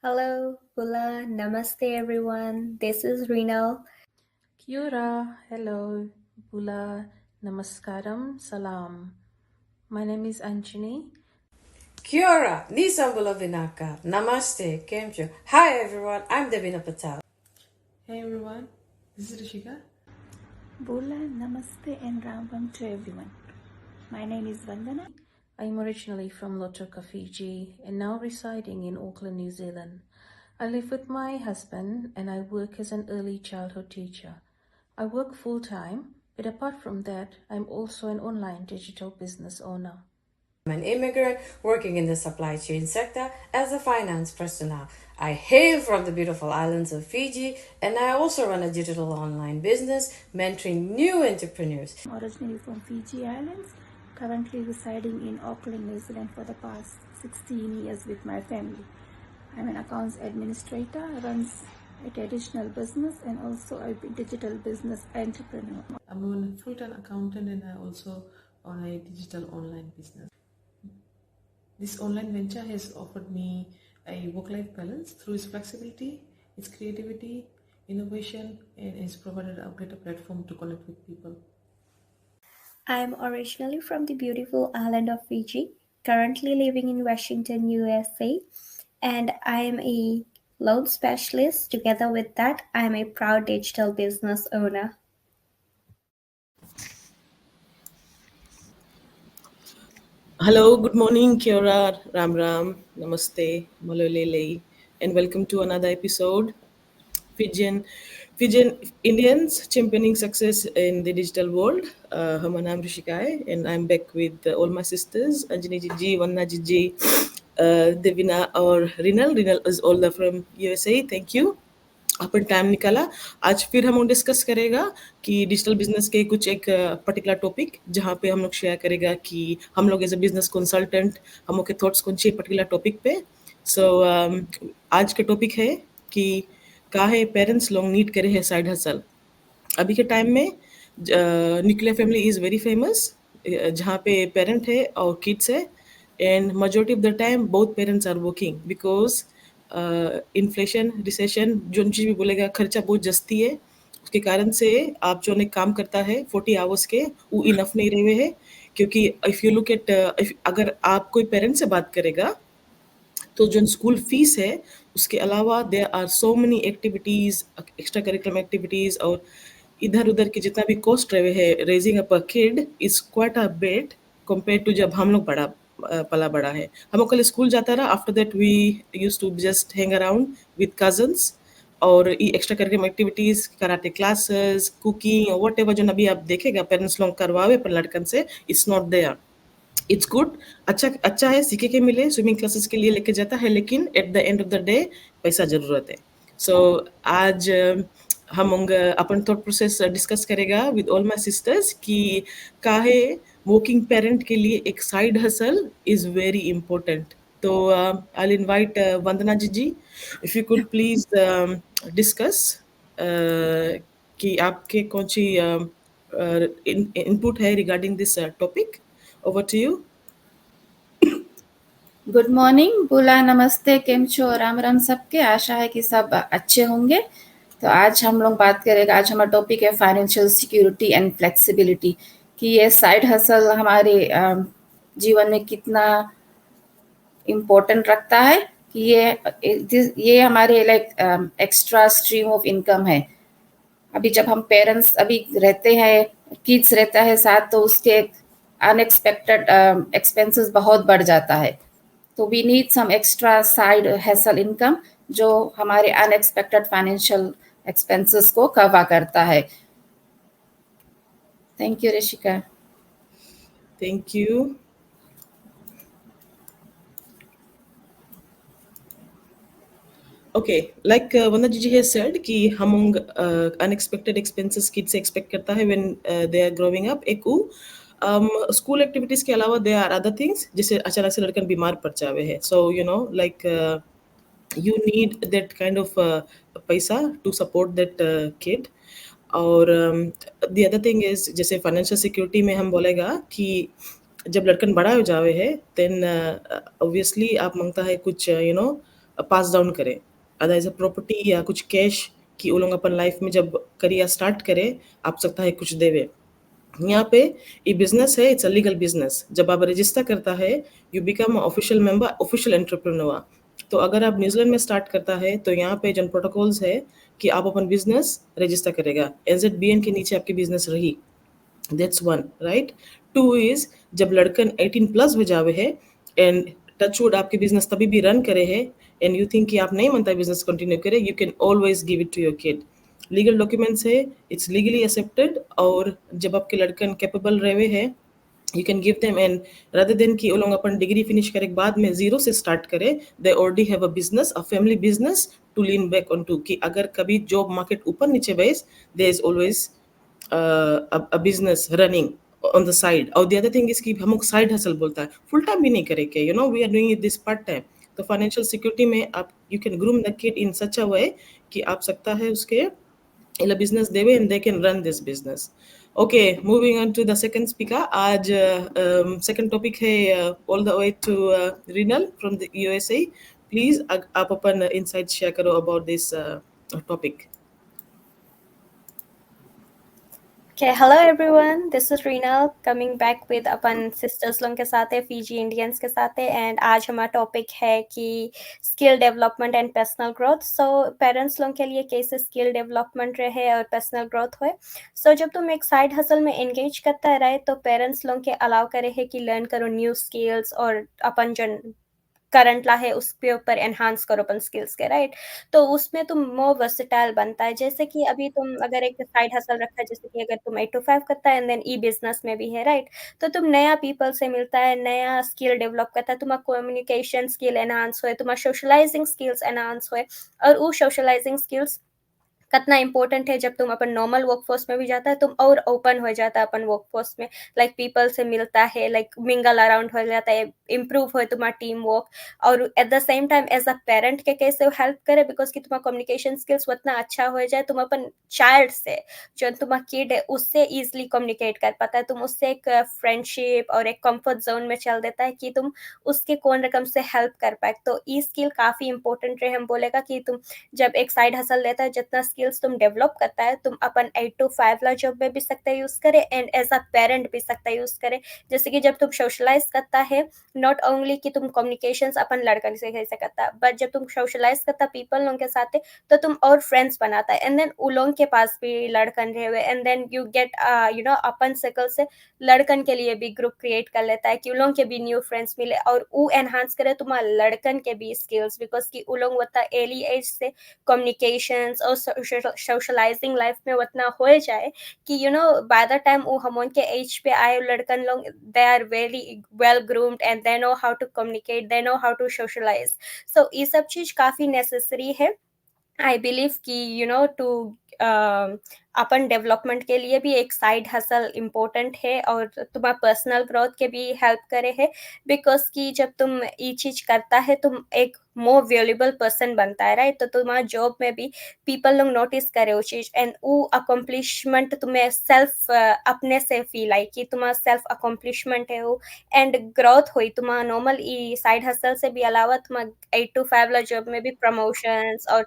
Hello, Bula. Namaste, everyone. This is Rinal. Kia ora, hello, Bula, Namaskaram, Salam. My name is Anjani. Kia ora, ni Sambula Vinaka. Namaste, Kemcho. Hi everyone, I'm Devina Patel. Hey everyone, this is Rishika. Bola, Namaste and Ram to everyone. My name is Vandana. I am originally from Lautoka, Fiji, and now residing in Auckland, New Zealand. I live with my husband and I work as an early childhood teacher. I work full-time, but apart from that, I'm also an online digital business owner. I'm an immigrant working in the supply chain sector as a finance personnel. I hail from the beautiful islands of Fiji and I also run a digital online business mentoring new entrepreneurs. I'm originally from Fiji Islands, currently residing in Auckland, New Zealand for the past 16 years with my family. I'm an accounts administrator, runs a traditional business and also a digital business entrepreneur. I'm a full-time accountant and I also own a digital online business. This online venture has offered me a work-life balance through its flexibility, its creativity, innovation, and it's provided a greater platform to connect with people. I'm originally from the beautiful island of Fiji, currently living in Washington, USA, and I'm a loan specialist. Together with that, I'm a proud digital business owner. Hello, good morning, Kia ora, Ram Ram, Namaste, Malolele, and welcome to another episode. Fijian, Fijian Indians championing success in the digital world. My name is Rishikai, and I'm back with all my sisters, Anjani Jiji, Vanna Jiji, Devina or Rinal. Rinal is all the from USA. Thank you. Upon time निकाला। आज फिर हम लोग discuss करेगा कि digital business के कुछ एक पर्टिकुलर टॉपिक जहाँ पे हम लोग शेयर करेगा कि हम लोग एज अ बिजनेस कंसल्टेंट हम लोग के थॉट्स कौन सी पर्टिकुलर टॉपिक पे। सो आज का टॉपिक है कि काहे पेरेंट्स लोग नीड करे है साइड हसल। अभी के टाइम में nuclear family is very famous, जहाँ पे पेरेंट है और किड्स है, and majority of the time both parents are working because inflation recession जो चीज़ भी बोलेगा खर्चा बहुत जस्ती है, उसके कारण से आप जो ने काम करता है 40 आवर्स के वो इनफ नहीं रहे हैं। क्योंकि इफ़ यू लुक एट अगर आप कोई पेरेंट से बात करेगा तो जो स्कूल फीस है उसके अलावा there are so many activities, extra curriculum activities और इधर उधर की जितना भी कॉस्ट रहे हैं raising up a kid is quite a bit compare to जब हम लोग पला बड़ा है। हम लोग कल स्कूल जाता रहा, after that we use to just hang around with cousins और ये extra curriculum activities karate classes cooking और वट एवर जो अभी आप देखेगा पेरेंट्स लोग करवावे पर लड़कन से it's not there. It's good, अच्छा अच्छा है, सीखे के मिले, स्विमिंग क्लासेस के लिए लेके जाता है, लेकिन at the end of the day पैसा ज़रूरत है। सो आज हम लोग अपन थॉट प्रोसेस डिस्कस करेगा विद ऑल माय सिस्टर्स कि काहे वर्किंग पेरेंट के लिए एक side hustle is very important. तो I invite Vandana ji, if you could please discuss कि आपके कौन सी इनपुट है regarding this topic. Over to you. Good morning, बोला नमस्ते, केम छो, राम राम सबके। आशा है कि सब अच्छे होंगे। तो आज हम लोग बात करेंगे, आज हमारा टॉपिक है फाइनेंशियल सिक्योरिटी एंड फ्लेक्सिबिलिटी, कि ये साइड हसल हमारे जीवन में कितना इम्पोर्टेंट रखता है, कि ये हमारे like extra stream of income है। अभी जब हम पेरेंट्स अभी रहते हैं, किड्स रहता है साथ, तो उसके अनएक्सपेक्टेड एक्सपेंसेस बहुत बढ़ जाता है। तो we need some extra side hustle income जो हमारे अनएक्सपेक्टेड फाइनेंशियल एक्सपेंसेस को कवर करता है। Thank you Rishika. Thank you. Okay, like Vanda Gigi has said कि हम unexpected expenses kids से expect करता है when they are growing up। एक स्कूल एक्टिविटीज के अलावा there are other things, जैसे अचानक से लड़कन बीमार पड़ जावे है, so you know like you need that kind of पैसा to support that kid। और the other thing is जैसे financial security में हम बोलेगा कि जब लड़कन बड़ा हो जावे है then obviously आप मांगता है कुछ you know पास डाउन करे, अदर एज अ प्रॉपर्टी या कुछ कैश कि वो लोग अपन लाइफ में जब करियर स्टार्ट करे आप सकता है कुछ देवे। यहाँ पे ये बिजनेस है, इट्स अ लीगल बिजनेस। जब आप रजिस्टर करता है you become official member, official entrepreneur. तो अगर आप न्यूजीलैंड में स्टार्ट करता है तो यहाँ पे जो प्रोटोकॉल्स है कि आप अपन बिजनेस रजिस्टर करेगा, NZBN के नीचे आपकी बिजनेस रही। That's one, right. Two is जब लड़कन 18 प्लस हो जावे है एंड टचवुड आपके बिजनेस तभी भी रन करे है एंड यू थिंक कि आप नहीं मनता बिजनेस कंटिन्यू करे, you can always give it to your kid. Legal documents है, इट्स लीगली एक्सेप्टेड। और जब आपके लड़कन कैपेबल रहे है you can give them, and rather than कि वो लोग अपन डिग्री फिनिश करे के बाद में जीरो से स्टार्ट करे, they already have a business, a family business to lean back onto कि अगर कभी जॉब मार्केट ऊपर नीचे base there is always a business running on the side। और the other thing is कि हम लोग साइड हसल बोलता है, फुल टाइम भी नहीं करेंगे, you know we are doing it this part time। तो फाइनेंशियल सिक्योरिटी में आप you can groom the kid in such a way कि आप सकता है उसके इला बिजनेस देवे and they can run this business। Okay, moving on to the second speaker। आज second topic है all the way to Rinal from the USA। Please आप अपन insight share करो about this topic। Okay, hello everyone. This is Reenal coming back with upon sisters लोग के साथ है, Fiji Indians के साथ है, and आज हमारा टॉपिक है कि skill development and personal growth. So parents लोग के लिए कैसे स्किल डेवलपमेंट रहे और पर्सनल ग्रोथ हुए। सो जब तुम एक साइड हसल में एंगेज करता रहे तो पेरेंट्स लोग के अलाउ करे है कि लर्न करो न्यू स्किल्स और अपन जो करंट ला है उसके ऊपर एनहांस करो अपन स्किल्स के, राइट। तो उसमें तुम मोर वर्सेटाइल बनता है। जैसे कि अभी तुम अगर एक साइड हसल रखा है, जैसे कि अगर तुम 8 to 5 करता है एंड देन ई बिजनेस में भी है, राइट। तो तुम नया पीपल से मिलता है, नया स्किल डेवलप करता है, तुम्हारा कम्युनिकेशन स्किल एनहांस हुए, तुम्हारा सोशलाइजिंग स्किल्स एनहांस हुए। और वो सोशलाइजिंग स्किल्स कितना इंपॉर्टेंट है जब तुम अपन नॉर्मल वर्कफोर्स में भी जाता है, तुम और ओपन हो जाता है अपन वर्कफोर्स में, लाइक पीपल से मिलता है, लाइक मिंगल अराउंड हो जाता है, इम्प्रूव हो तुम्हारा टीम वर्क। और at the same time as a parent के कैसे हेल्प करे, बिकॉज कि तुम्हारा कम्युनिकेशन स्किल्स उतना अच्छा हो जाए, तुम अपन चाइल्ड से जो तुम्हारा किड है उससे ईजिली कम्युनिकेट कर पाता है, तुम उससे एक फ्रेंडशिप और एक कंफर्ट जोन में चल देता है कि तुम उसके कौन रकम से हेल्प कर पाए। तो ई स्किल काफ़ी इंपॉर्टेंट रहे। हम बोलेगा कि तुम जब एक साइड हसल लेता है, जितना स्किल्स तुम डेवलप करता है, तुम अपन 8 to 5 ला जॉब में भी सकते यूज करे एंड एज अ पेरेंट भी सकते यूज करे। जैसे कि जब तुम सोशलाइज करता है, नॉट ओनली कि तुम कम्युनिकेशंस अपन लड़कन से कैसे करता, बट जब तुम सोशलाइज करता पीपल लोगों के साथ तो तुम और फ्रेंड्स बनाता है, एंड देन उन लोगों के पास भी लड़कन रहे हुए, एंड देन यू गेट अपन सर्कल से लड़कन के लिए भी ग्रुप क्रिएट कर लेता है कि उन लोगों के भी न्यू फ्रेंड्स मिले और वो एनहांस करे तुम्हारा लड़कन के भी स्किल्स, बिकॉज कि उन लोग उतना अर्ली एज से कम्युनिकेशंस और सोशलाइजिंग लाइफ में उतना हो जाए कि बाय द टाइम वो हम उनके एज पे आए लड़कन लोग, they are very well groomed and they know how to communicate, they know how to socialise. So ये सब चीज काफी नेसेसरी है। आई बिलीव कि टू अपन डेवलपमेंट के लिए भी एक साइड हसल इम्पोर्टेंट है और तुम्हारा पर्सनल ग्रोथ के भी हेल्प करे है, बिकॉज कि जब तुम ये चीज करता है तुम एक मोर वैल्यूएबल पर्सन बनता है, राइट। तो तुम्हारा जॉब में भी पीपल लोग नोटिस करे वो चीज, एंड वो अकम्प्लिशमेंट तुम्हें सेल्फ अपने से फील आई कि तुम्हारा सेल्फ अकम्प्लिशमेंट है वो, एंड ग्रोथ हुई तुम्हारा नॉर्मल ई साइड हसल से भी अलावा तुम्हारा 8 to 5 ला जॉब में भी प्रमोशंस और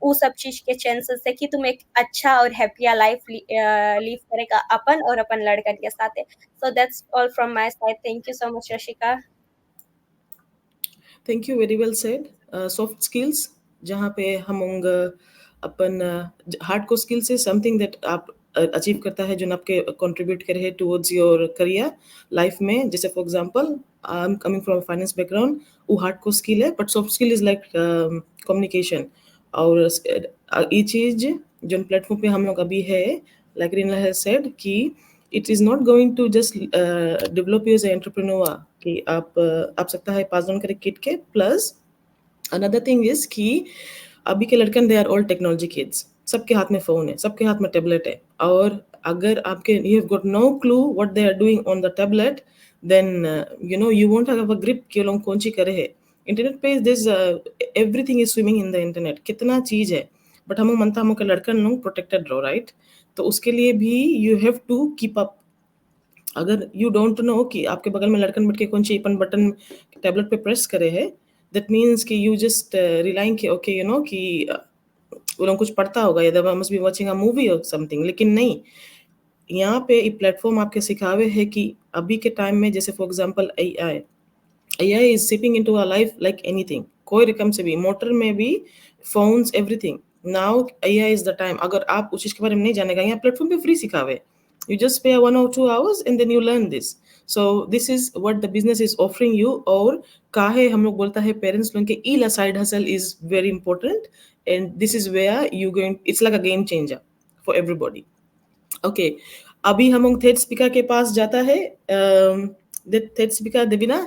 वो सब चीज के चांसेस है कि तुम एक अच्छा और हैप्पिया लाइफ लीव करेगा अपन और अपन लड़कन के साथ है। So that's all from my side. Thank you so much Rashika. Thank you, very well said. Soft skills जहाँ पे हम लोग अपन हार्ड को स्किल से समथिंग दैट आप अचीव करता है जो आपके कंट्रीब्यूट करे टुवर्ड्स योर करियर लाइफ में। जैसे for example I am coming from finance background, वो हार्ड को स्किल है, but soft skill is like communication. और ये चीज जो प्लेटफॉर्म पे हम लोग अभी है, लाइक रीना हैज सेड कि it is not going to just develop you as entrepreneur कि आप सकता है पास ऑन करे किट के। प्लस अनदर थिंग इज कि अभी के लड़कन they are all technology kids, सबके हाथ में फोन है, सबके हाथ में टेबलेट है, और अगर आपके you have got no clue what they are doing on the tablet, then you won't have a grip कि लोग कौन सी करे है। इंटरनेट पे this everything is swimming in the internet, कितना चीज है, बट हम मनता हम लड़कन लोग प्रोटेक्टेड रहो, राइट। तो उसके लिए भी you have to keep up. अगर यू डोंट नो कि आपके बगल में लड़कन बैठ के कौन सी अपन बटन टैबलेट पे प्रेस करे है, दैट मीन्स कि यू जस्ट रिलाइंग कि ओके यू नो कि वो लोग कुछ पढ़ता होगा या दबा must be watching a movie और समथिंग, लेकिन नहीं, यहाँ पे ये प्लेटफॉर्म आपके सिखावे है कि अभी के टाइम में जैसे for example AI is seeping into our life like anything. कोई रकम से भी, मोटर में भी, phones, everything. Now AI is the time. अगर आप उस चीज़ के बारे में नहीं जानेगा, यहाँ प्लेटफॉर्म पे फ्री सिखावे. You just pay 1 or 2 hours and then you learn this. So this is what the business is offering you. और काहे हम लोग बोलता है पेरेंट्स लोग के ईला side hustle is very important and this is where you going. It's like a game changer for everybody. Okay, अभी हम लोग थर्ड स्पीकर के पास जाता है. Third speaker Devina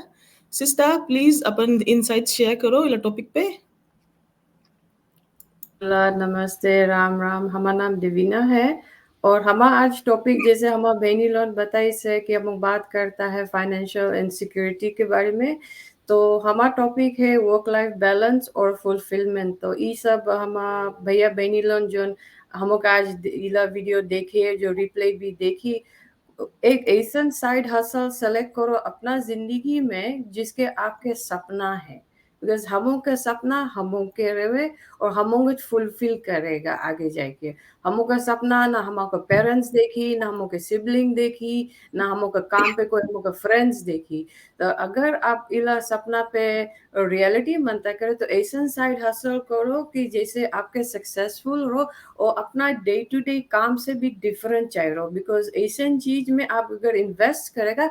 sister, please upon insight share करो इला टॉपिक पे. नमस्ते, राम राम. हमारा नाम देवीना है और हमारा आज टॉपिक जैसे हमारा बहनी लोन बताई से कि हम बात करता है फाइनेंशियल इनसिक्योरिटी के बारे में. तो हमारा टॉपिक है वर्क लाइफ बैलेंस और फुलफिलमेंट. तो ये सब हमारा भैया बहनी लोन जो हम आज इला वीडियो देखे, जो रिप्ले भी देखी, एक ऐसा साइड हसल सेलेक्ट करो अपना जिंदगी में जिसके आपके सपना है. बिकॉज हमों का सपना हमों के रहे और हमों फुलफिल करेगा आगे जाके. हमों का सपना ना हमों पेरेंट्स देखी, ना हमों के सिबलिंग देखी, ना हमों का काम पे कोई हमों का फ्रेंड्स देखी. तो अगर आप इला सपना पे रियलिटी मनता करे तो ऐसा साइड हसल करो कि जैसे आपके सक्सेसफुल रहो और अपना डे टू डे काम से भी डिफरेंट चाहिए रहो. बिकॉज ऐसा चीज में आप अगर इन्वेस्ट करेगा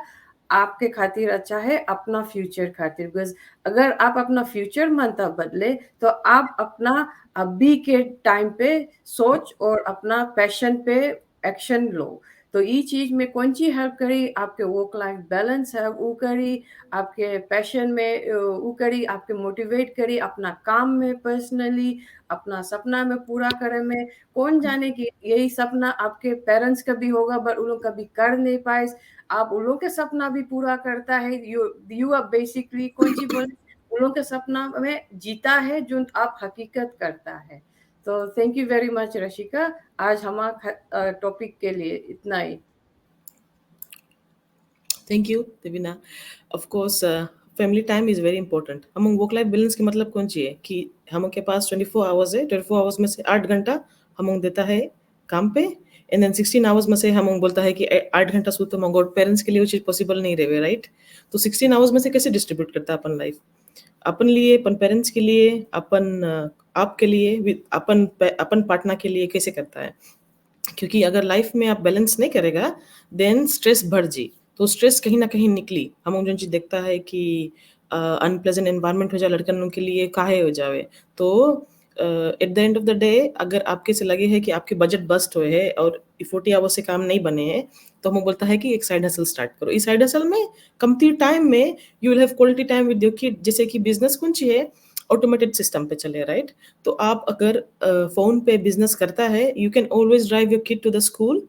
आपके खातिर अच्छा है, अपना फ्यूचर खातिर. बिकॉज अगर आप अपना फ्यूचर मनता बदले तो आप अपना अभी के टाइम पे सोच और अपना पैशन पे एक्शन लो. तो ये चीज में कौन सी हेल्प करी, आपके वर्क लाइफ बैलेंस है वो करी, आपके पैशन में वो करी, आपके मोटिवेट करी अपना काम में, पर्सनली अपना सपना में पूरा करे में. कौन जाने कि यही सपना आपके पेरेंट्स का भी होगा बट उन लोग कभी कर नहीं पाए, आप उन लोग के सपना भी पूरा करता है. यू आर बेसिकली कौन सी बोले उन लोग के सपना में जीता है जो आप हकीकत करता है. तो thank you very much Rashika, आज हमारा टॉपिक के लिए इतना ही. Thank you Devina. Of course family time is very important. हम वर्क लाइफ बैलेंस के मतलब कौन चाहिए कि हम के पास 24 आवर्स है, 24 आवर्स में से 8 घंटा हम देता है काम पे एंड देन 16 आवर्स में से हम बोलता है कि 8 घंटा सो तो मंगो. पेरेंट्स के लिए वो चीज़ पॉसिबल नहीं रहे, राइट? तो 16 आवर्स में से कैसे डिस्ट्रीब्यूट करता है अपन लाइफ, अपन लिए, अपन पेरेंट्स के लिए, अपन आपके लिए, अपन पार्टनर के लिए कैसे करता है. क्योंकि अगर लाइफ में आप बैलेंस नहीं करेगा देन स्ट्रेस बढ़ जी. तो स्ट्रेस कहीं ना कहीं निकली हम जो चीज देखता है कि अनप्लेजेंट एनवायरनमेंट हो जाए लड़कन के लिए, काहे हो जावे. तो eight the end of the day अगर आपके से लगे है कि आपके बजट बस्ट हुए है और 40 आवर्स से काम नहीं बने हैं, तो हम बोलता है कि एक साइड हसल स्टार्ट करो. इस साइड हसल में कमती टाइम में you will have quality time with your kid. जैसे कि बिजनेस कुछ है ऑटोमेटेड सिस्टम पे चले, राइट? तो आप अगर फोन पे बिजनेस करता है, you can always drive your kid to the school.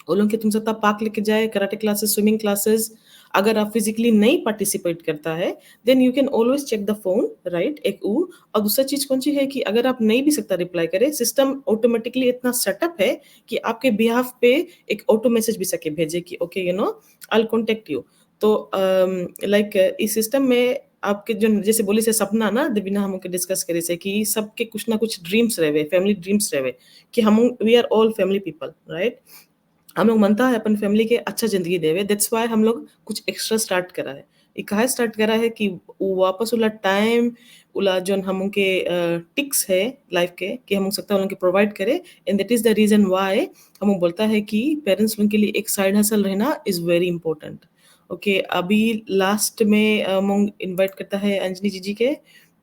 वो लोग के तुम सकता पार्क लेके जाए, कराटे क्लासेस, स्विमिंग क्लासेस. अगर आप फिजिकली नहीं पार्टिसिपेट करता है then you can always check the phone, right? एक वो. और दूसरा चीज कौन सी है कि अगर आप नहीं भी सकता रिप्लाई करे, सिस्टम ऑटोमेटिकली इतना सेटअप है कि आपके बिहाफ पे एक ऑटो मैसेज भी सके भेजे कि okay you no I will contact you. तो लाइक इस सिस्टम में आपके जो जैसे बोली से सपना ना देविना हम डिस्कस करे से कि सबके कुछ ना कुछ ड्रीम्स रहे, फैमिली ड्रीम्स रहे कि हम we are all family people, right? हम लोग मनता है अपन फैमिली के अच्छा जिंदगी देवे. दैट्स वाई हम लोग कुछ एक्स्ट्रा स्टार्ट करा है. ये कहा स्टार्ट करा है कि वो वापस उला टाइम उला जो हम के टिक्स है लाइफ के कि हम सकता है उनके प्रोवाइड करे. And that is the reason why हम बोलता है कि पेरेंट्स लोग के लिए एक साइड हसल रहना इज वेरी इंपॉर्टेंट. ओके, अभी लास्ट में मोंग इनवाइट करता है अंजनी जी के.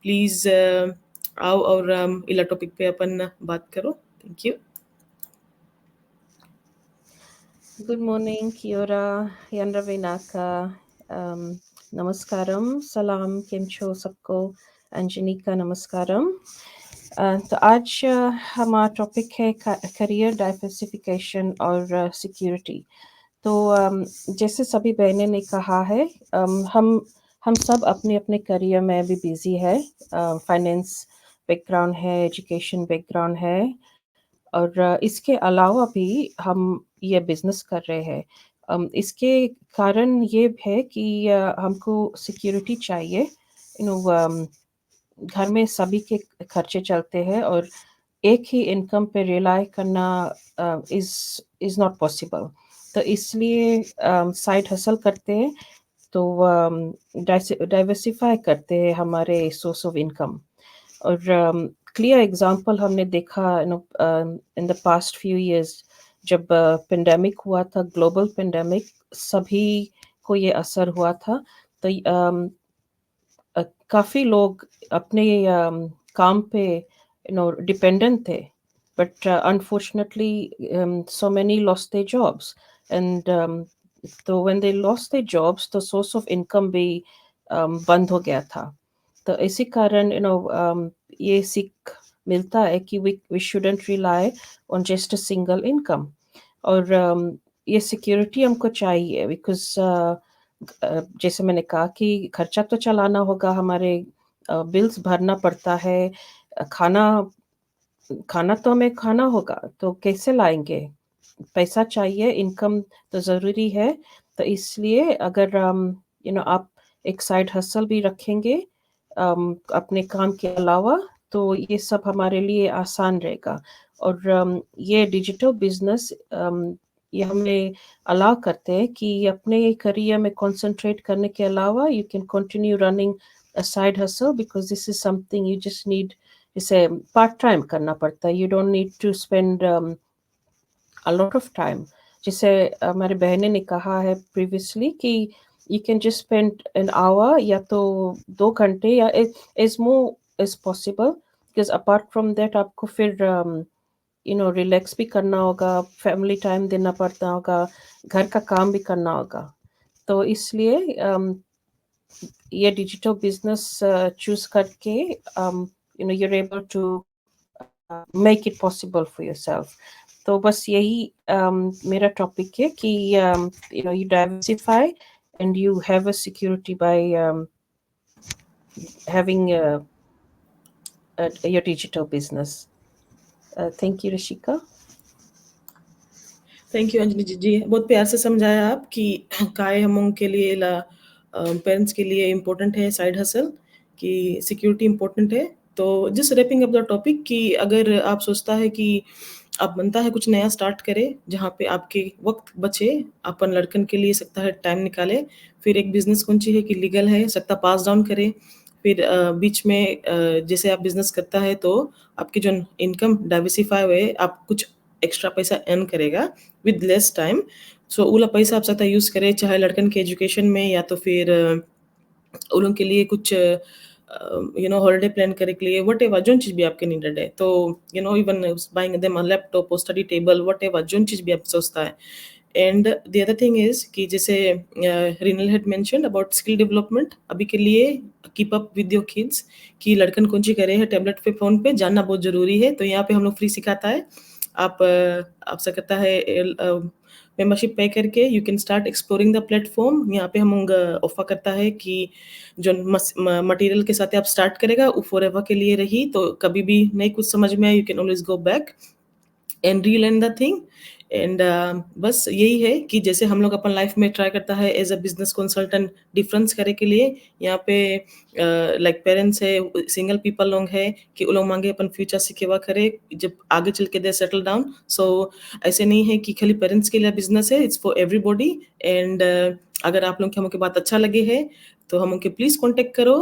प्लीज आओ और इला टॉपिक पे अपन बात करो. Thank you. Good morning, Kia ora, Yanravinaka, Namaskaram, Salam, Kimcho सबको, अंजनी का नमस्कारम. तो आज हमारा टॉपिक है करियर डाइवर्सिफिकेशन और सिक्योरिटी. तो जैसे सभी बहनें ने कहा है, हम सब अपने अपने करियर में भी बिजी है. फाइनेंस बैकग्राउंड है, एजुकेशन बैकग्राउंड है और इसके अलावा भी हम ये बिजनेस कर रहे हैं. इसके कारण ये है कि हमको सिक्योरिटी चाहिए घर में सभी के खर्चे चलते हैं और एक ही इनकम पे रिलाई करना इज नॉट पॉसिबल। तो इसलिए साइड हसल करते हैं, तो डाइवर्सिफाई करते हैं हमारे सोर्स ऑफ इनकम। और क्लियर एग्जांपल हमने देखा in the past few years, जब पेंडेमिक हुआ था, ग्लोबल पेंडेमिक, सभी को ये असर हुआ था। तो काफ़ी लोग अपने काम पे डिपेंडेंट थे, but unfortunately so many lost their jobs, and so when they lost their jobs तो source of income भी बंद हो गया था। तो इसी कारण ये सीख मिलता है कि we shouldn't rely on just a single income, और ये सिक्योरिटी हमको चाहिए, बिकॉज जैसे मैंने कहा कि खर्चा तो चलाना होगा, हमारे बिल्स भरना पड़ता है, खाना खाना तो हमें खाना होगा, तो कैसे लाएंगे? पैसा चाहिए, इनकम तो ज़रूरी है। तो इसलिए अगर आप एक साइड हसल भी रखेंगे अपने काम के अलावा, तो ये सब हमारे लिए आसान रहेगा। और ये डिजिटल बिजनेस ये हमें अलाउ करते हैं कि अपने करियर में कंसंट्रेट करने के अलावा you can continue running a side hustle, because this is something you just need, इसे पार्ट टाइम करना पड़ता है, you don't need to spend a lot of time। जैसे हमारे बहने ने कहा है प्रीवियसली कि you can just spend an hour या तो 2 घंटे या as more as possible, because apart from that आपको फिर रिलैक्स भी करना होगा, फैमिली टाइम देना पड़ता होगा, घर का काम भी करना होगा। तो इसलिए ये डिजिटल बिजनेस चूज करके you're able to make it possible for yourself। तो बस यही मेरा टॉपिक है कि you diversify and you have a security by having your digital business। Thank you, Rishika। Thank you Anjali ji, बहुत प्यार से समझाया आप कि काय हम के लिए पेरेंट्स के लिए इम्पोर्टेंट है साइड हसल, कि सिक्योरिटी इम्पोर्टेंट है। तो just wrapping up the topic कि अगर आप सोचता है कि आप बनता है कुछ नया स्टार्ट करे जहाँ पे आपके वक्त बचे, अपन लड़कन के लिए सकता है टाइम निकाले, फिर एक बिजनेस कौन सी है कि लीगल है सकता पास डाउन करे, फिर बीच में जैसे आप बिजनेस करता है तो आपकी जो इनकम डाइवर्सिफाई हुए, आप कुछ एक्स्ट्रा पैसा अर्न करेगा विद लेस टाइम। सो उला पैसा आप सकता यूज़ करे चाहे लड़कन के एजुकेशन में, या तो फिर उन लोगों के लिए कुछ हॉलिडे प्लान करे के लिए, वट एवर जो चीज़ भी आपके नीडेड है। तो इवन बाइंग देम लैपटॉप और स्टडी टेबल, वट एवर जो चीज़ भी आप सोचता है। And the other thing is कि जैसे renal had mentioned about skill development, अभी के लिए keep up with your kids कि लड़कन कौन सी करे है टैबलेट पे फोन पे जानना बहुत जरूरी है। तो यहाँ पे हम लोग फ्री सिखाता है, आप सकता है मेंबरशिप पे करके you can start exploring the platform. यहाँ पे हम ऑफर करता है कि जो मटेरियल के साथ आप स्टार्ट करेगा वो फॉर एवर के लिए रही, तो कभी भी नहीं कुछ समझ में आए you can always go back and relearn the thing. And बस यही है कि जैसे हम लोग अपन लाइफ में ट्राई करता है as a business consultant difference करे के लिए, यहाँ पे लाइक पेरेंट्स है, सिंगल पीपल लोग है कि वो लोग मांगे अपन फ्यूचर सिकेवा करे जब आगे चल के दे सेटल डाउन। सो ऐसे नहीं है कि खाली पेरेंट्स के लिए बिजनेस है, इट्स फॉर एवरीबॉडी। एंड अगर आप लोग के हमको बात अच्छा लगे है तो हम उनके प्लीज कांटेक्ट करो।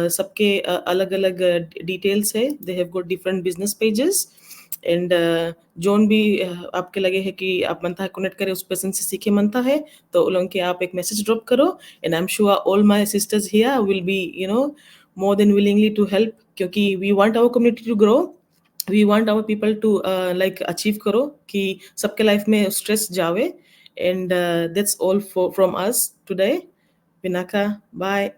सबके अलग अलग डिटेल्स है, they have got different business pages. And zone भी आपके लगे है कि आप मनता है कनेक्ट करे उस पर्सन से सीखे मनता है, तो उन लोगों के आप एक मैसेज ड्रॉप करो। And I am sure all my sisters here will be more than willingly to help, क्योंकि we want our community to grow, we want our people to like achieve करो कि सबके लाइफ में stress जावे। And that's all from us today. विनाका, bye.